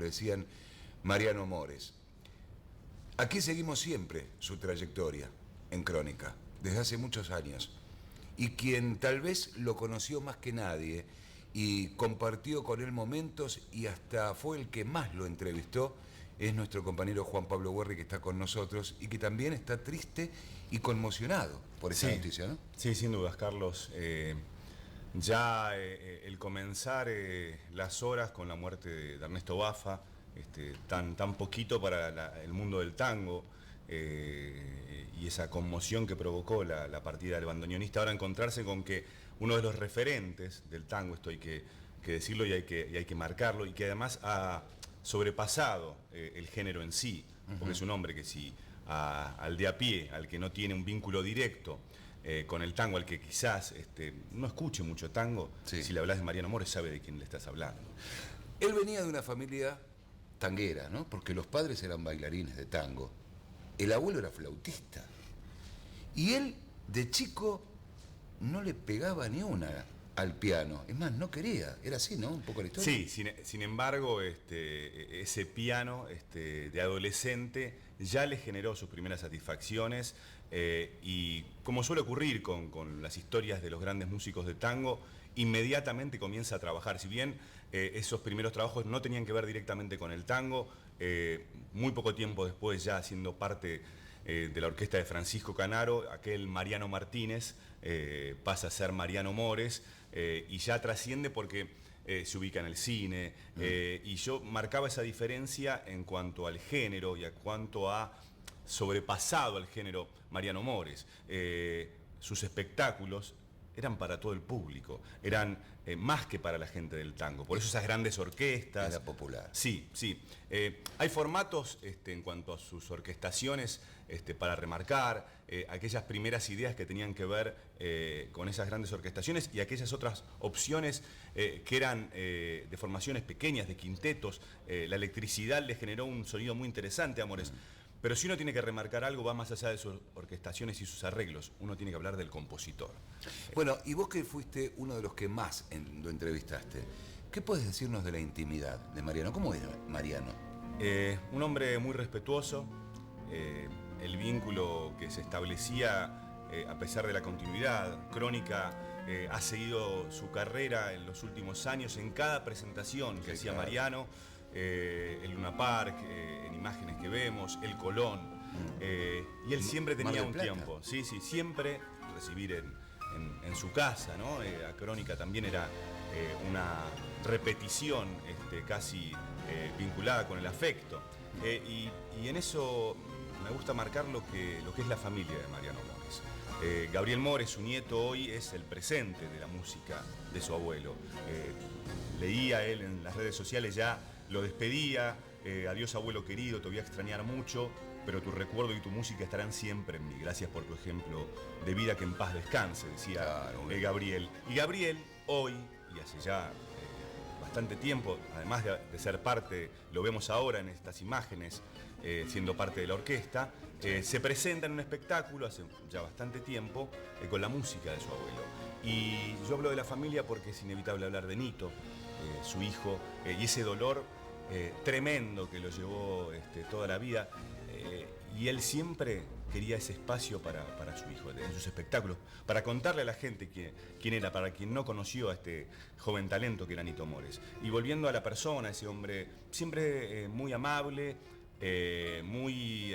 le decían, Mariano Mores. Aquí seguimos siempre su trayectoria en Crónica, desde hace muchos años. Y quien tal vez lo conoció más que nadie y compartió con él momentos y hasta fue el que más lo entrevistó, es nuestro compañero Juan Pablo Guerri, que está con nosotros y que también está triste y conmocionado por esa noticia, ¿no? Sí, sin dudas, Carlos. El comenzar las horas con la muerte de Ernesto Baffa, tan poquito para el mundo del tango, y esa conmoción que provocó la partida del bandoneonista, ahora encontrarse con que uno de los referentes del tango, esto hay que decirlo y hay que marcarlo, y que además ha sobrepasado el género en sí, porque es un hombre que si al de a pie, al que no tiene un vínculo directo con el tango, al que quizás no escuche mucho tango, sí, si le hablas de Mariano Mores sabe de quién le estás hablando. Él venía de una familia tanguera, ¿no? Porque los padres eran bailarines de tango, el abuelo era flautista, y él de chico no le pegaba ni una al piano, es más, no quería, era así, ¿no? Un poco la historia. Sí, sin embargo, ese piano de adolescente ya le generó sus primeras satisfacciones, y como suele ocurrir con las historias de los grandes músicos de tango, inmediatamente comienza a trabajar. Si bien esos primeros trabajos no tenían que ver directamente con el tango, muy poco tiempo después, ya siendo parte de la orquesta de Francisco Canaro, aquel Mariano Martínez pasa a ser Mariano Mores, y ya trasciende porque se ubica en el cine, y yo marcaba esa diferencia en cuanto al género y a cuanto ha sobrepasado al género Mariano Mores. Sus espectáculos eran para todo el público, eran más que para la gente del tango, por eso esas grandes orquestas. Era popular. Sí, sí. Hay formatos en cuanto a sus orquestaciones para remarcar aquellas primeras ideas que tenían que ver con esas grandes orquestaciones y aquellas otras opciones que eran de formaciones pequeñas, de quintetos. La electricidad le generó un sonido muy interesante a Mores. Pero si uno tiene que remarcar algo, va más allá de sus orquestaciones y sus arreglos. Uno tiene que hablar del compositor. Bueno, y vos que fuiste uno de los que más lo entrevistaste, ¿qué puedes decirnos de la intimidad de Mariano? ¿Cómo era Mariano? Un hombre muy respetuoso. El vínculo que se establecía a pesar de la continuidad. Crónica ha seguido su carrera en los últimos años en cada presentación que hacía Mariano. El Luna Park, en imágenes que vemos, el Colón, y él siempre tenía un tiempo, sí, siempre recibir en su casa, ¿no? A Crónica también era una repetición casi vinculada con el afecto, y en eso me gusta marcar lo que es la familia de Mariano Mores. Gabriel Mores, su nieto, hoy es el presente de la música de su abuelo. Leía él en las redes sociales, ya lo despedía, adiós abuelo querido, te voy a extrañar mucho, pero tu recuerdo y tu música estarán siempre en mí. Gracias por tu ejemplo de vida, que en paz descanse, decía Gabriel. Y Gabriel hoy, y hace ya bastante tiempo, además de ser parte, lo vemos ahora en estas imágenes, siendo parte de la orquesta, se presenta en un espectáculo hace ya bastante tiempo con la música de su abuelo. Y yo hablo de la familia porque es inevitable hablar de Nito, su hijo, y ese dolor tremendo que lo llevó toda la vida, y él siempre quería ese espacio para su hijo, en sus espectáculos, para contarle a la gente quién era, para quien no conoció a este joven talento que era Nito Mores. Y volviendo a la persona, ese hombre siempre muy amable, muy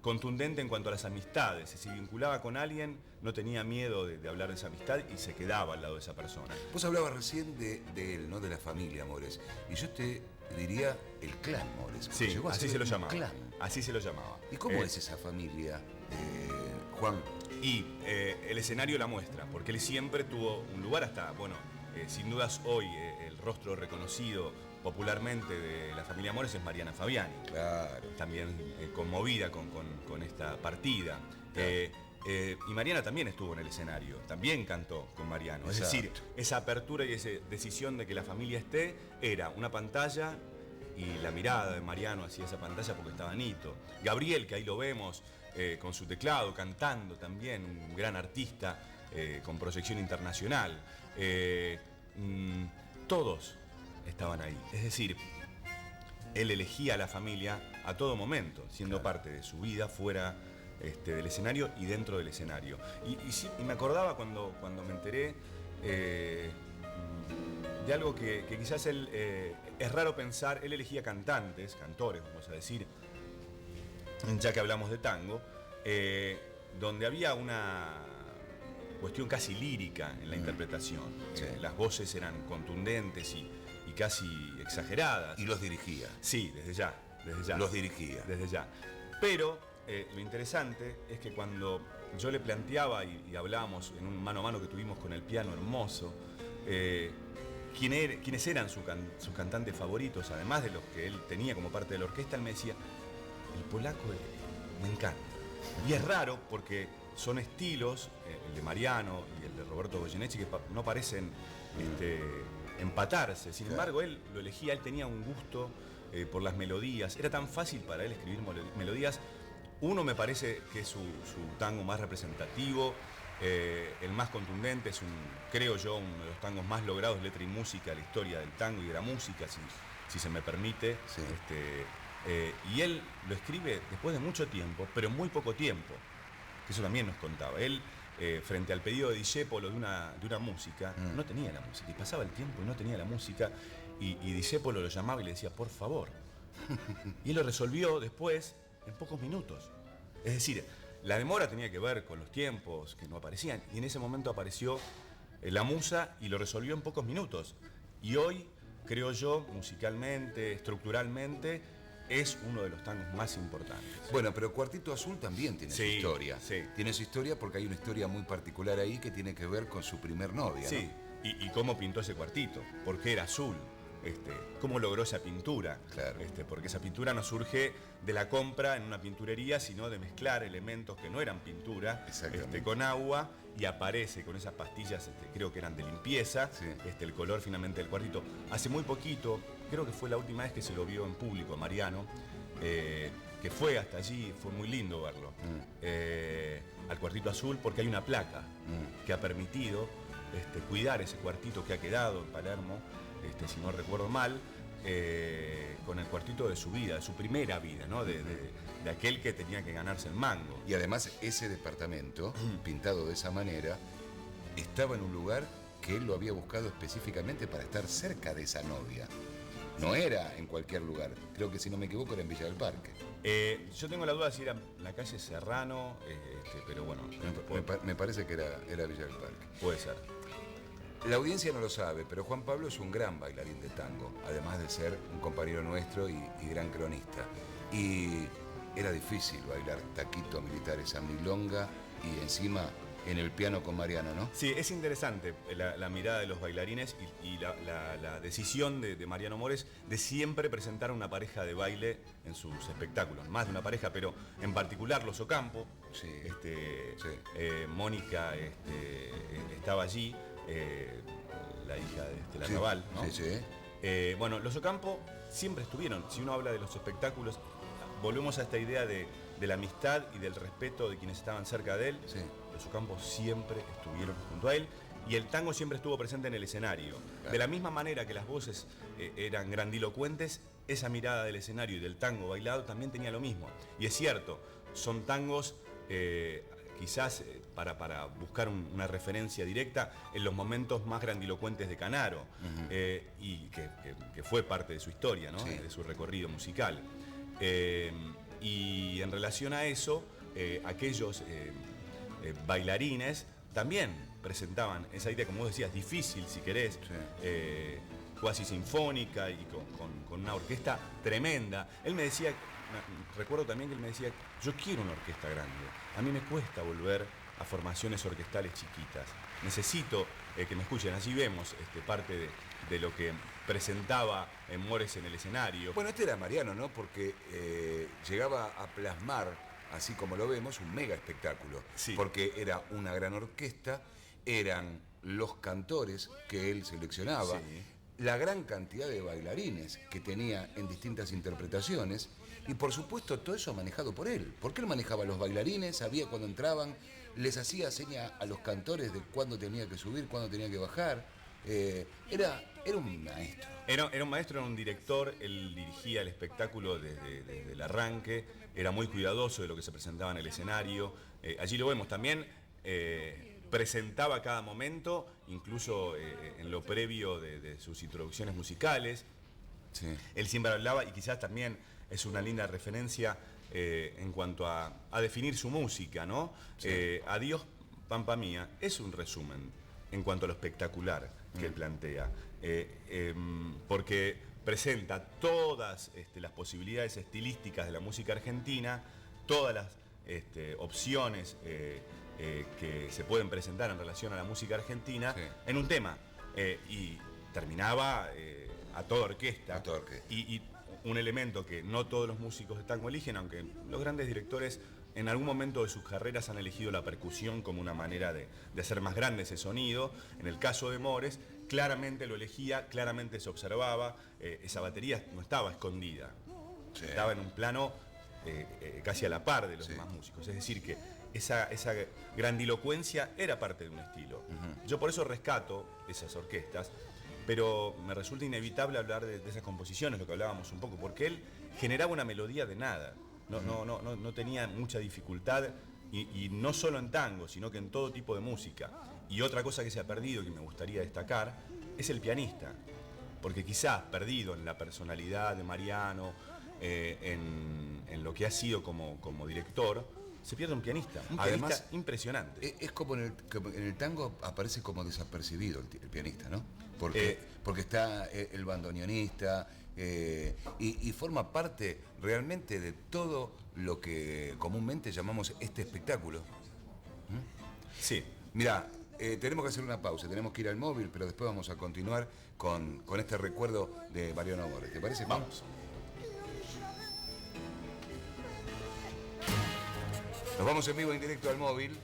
contundente en cuanto a las amistades. Si se vinculaba con alguien, no tenía miedo de hablar de esa amistad y se quedaba al lado de esa persona. Vos hablabas recién de él, ¿no? De la familia Mores. Y yo te diría el clan Mores. Sí, así se lo llamaba. Clan. Así se lo llamaba. ¿Y cómo es esa familia, Juan? Y el escenario la muestra, porque él siempre tuvo un lugar hasta, bueno, sin dudas hoy el rostro reconocido popularmente de la familia Mores es Mariana Fabiani. Claro. También conmovida con esta partida. Claro. Y Mariana también estuvo en el escenario, también cantó con Mariano. Exacto. Es decir, esa apertura y esa decisión de que la familia esté era una pantalla y la mirada de Mariano hacia esa pantalla porque estaba Nito. Gabriel, que ahí lo vemos con su teclado, cantando también, un gran artista con proyección internacional. Todos estaban ahí. Es decir, él elegía a la familia a todo momento, siendo parte de su vida fuera del escenario y dentro del escenario. Y me acordaba cuando me enteré de algo que quizás él, es raro pensar, él elegía cantores, vamos a decir, ya que hablamos de tango, donde había una cuestión casi lírica en la interpretación. Sí. Las voces eran contundentes y casi exageradas. Y los dirigía. Sí, desde ya. Los dirigía. Desde ya. Pero lo interesante es que cuando yo le planteaba y hablábamos en un mano a mano que tuvimos con el piano hermoso, quiénes eran sus cantantes favoritos, además de los que él tenía como parte de la orquesta, él me decía, el polaco me encanta. Y es raro porque son estilos, el de Mariano y el de Roberto Goyeneche, que no parecen empatarse. Sin embargo, él lo elegía, él tenía un gusto por las melodías. Era tan fácil para él escribir melodías. Uno me parece que es su tango más representativo, el más contundente, creo yo, uno de los tangos más logrados, letra y música, de la historia del tango y de la música, si se me permite. Sí. Y él lo escribe después de mucho tiempo, pero en muy poco tiempo, que eso también nos contaba. Él, frente al pedido de Discépolo de una música, no tenía la música, y pasaba el tiempo y no tenía la música, y Discépolo lo llamaba y le decía, por favor. Y él lo resolvió después en pocos minutos. Es decir, la demora tenía que ver con los tiempos que no aparecían, y en ese momento apareció la musa y lo resolvió en pocos minutos. Y hoy, creo yo, musicalmente, estructuralmente, es uno de los tangos más importantes. Bueno, pero Cuartito Azul también tiene su historia. Sí. Tiene su historia porque hay una historia muy particular ahí que tiene que ver con su primer novia, Sí, ¿no? y cómo pintó ese cuartito, por qué era azul, cómo logró esa pintura. Claro. Porque esa pintura no surge de la compra en una pinturería, sino de mezclar elementos que no eran pintura con agua, y aparece con esas pastillas, creo que eran de limpieza, Sí. El color finalmente del cuartito. Hace muy poquito, creo que fue la última vez que se lo vio en público a Mariano, que fue hasta allí, fue muy lindo verlo, al Cuartito Azul, porque hay una placa que ha permitido cuidar ese cuartito que ha quedado en Palermo, si no recuerdo mal, con el cuartito de su vida, de su primera vida, ¿no? de aquel que tenía que ganarse el mango. Y además ese departamento, pintado de esa manera, estaba en un lugar que él lo había buscado específicamente para estar cerca de esa novia. No era en cualquier lugar, creo que si no me equivoco era en Villa del Parque. Yo tengo la duda de si era en la calle Serrano, pero bueno, Me parece que era Villa del Parque. puede ser. La audiencia no lo sabe, pero Juan Pablo es un gran bailarín de tango, además de ser un compañero nuestro y gran cronista. Y era difícil bailar taquito militar, esa milonga y encima en el piano con Mariano, ¿no? Sí, es interesante la mirada de los bailarines y la decisión de Mariano Mores de siempre presentar una pareja de baile en sus espectáculos. Más de una pareja, pero en particular los Ocampo. Sí. Mónica estaba allí, la hija de Larrabal, ¿no? Sí, sí. Bueno, los Ocampo siempre estuvieron. Si uno habla de los espectáculos, volvemos a esta idea de la amistad y del respeto de quienes estaban cerca de él. Sí. Los Ocampo siempre estuvieron junto a él y el tango siempre estuvo presente en el escenario. Claro. De la misma manera que las voces eran grandilocuentes, esa mirada del escenario y del tango bailado también tenía lo mismo. Y es cierto, son tangos quizás para buscar una referencia directa en los momentos más grandilocuentes de Canaro, y que fue parte de su historia, ¿no? Sí. De su recorrido musical. Y en relación a eso, aquellos bailarines también presentaban esa idea, como vos decías, difícil si querés, cuasi sinfónica y con una orquesta tremenda. Él me decía, recuerdo también que él me decía, yo quiero una orquesta grande, a mí me cuesta volver a formaciones orquestales chiquitas, necesito que me escuchen. Allí vemos parte de lo que presentaba Mores en el escenario. Bueno, era Mariano, ¿no? Porque llegaba a plasmar, así como lo vemos, un mega espectáculo. Sí. Porque era una gran orquesta, eran los cantores que él seleccionaba, Sí. la gran cantidad de bailarines que tenía en distintas interpretaciones y por supuesto todo eso manejado por él, porque él manejaba a los bailarines, sabía cuándo entraban, les hacía seña a los cantores de cuándo tenía que subir, cuándo tenía que bajar. Era un maestro. Era un maestro, era un director, él dirigía el espectáculo desde el arranque, era muy cuidadoso de lo que se presentaba en el escenario. Allí lo vemos también, presentaba cada momento, incluso en lo previo de sus introducciones musicales. Sí. Él siempre hablaba, y quizás también es una linda referencia en cuanto a definir su música, ¿no? Sí. Adiós, Pampa Mía, es un resumen en cuanto a lo espectacular que él plantea, porque presenta todas las posibilidades estilísticas de la música argentina, todas las opciones que se pueden presentar en relación a la música argentina, sí, en un tema, y terminaba a toda orquesta. A toda orquesta. Y un elemento que no todos los músicos de tango eligen, aunque los grandes directores en algún momento de sus carreras han elegido la percusión como una manera de hacer más grande ese sonido. En el caso de Mores, claramente lo elegía, claramente se observaba, esa batería no estaba escondida, Sí. estaba en un plano casi a la par de los Sí. demás músicos. Es decir, que esa grandilocuencia era parte de un estilo. Yo por eso rescato esas orquestas, pero me resulta inevitable hablar de esas composiciones, lo que hablábamos un poco, porque él generaba una melodía de nada. No tenía mucha dificultad, y no solo en tango, sino que en todo tipo de música. Y otra cosa que se ha perdido, que me gustaría destacar, es el pianista. Porque quizás perdido en la personalidad de Mariano, en lo que ha sido como director, se pierde un pianista. Un Además, pianista impresionante. Es como en el tango aparece como desapercibido el pianista, ¿no? Porque está el bandoneonista, y forma parte realmente de todo lo que comúnmente llamamos este espectáculo. Sí. Mirá, tenemos que hacer una pausa, tenemos que ir al móvil, pero después vamos a continuar con este recuerdo de Mariano Mores. ¿Te parece? Vamos. Nos vamos en vivo en directo al móvil.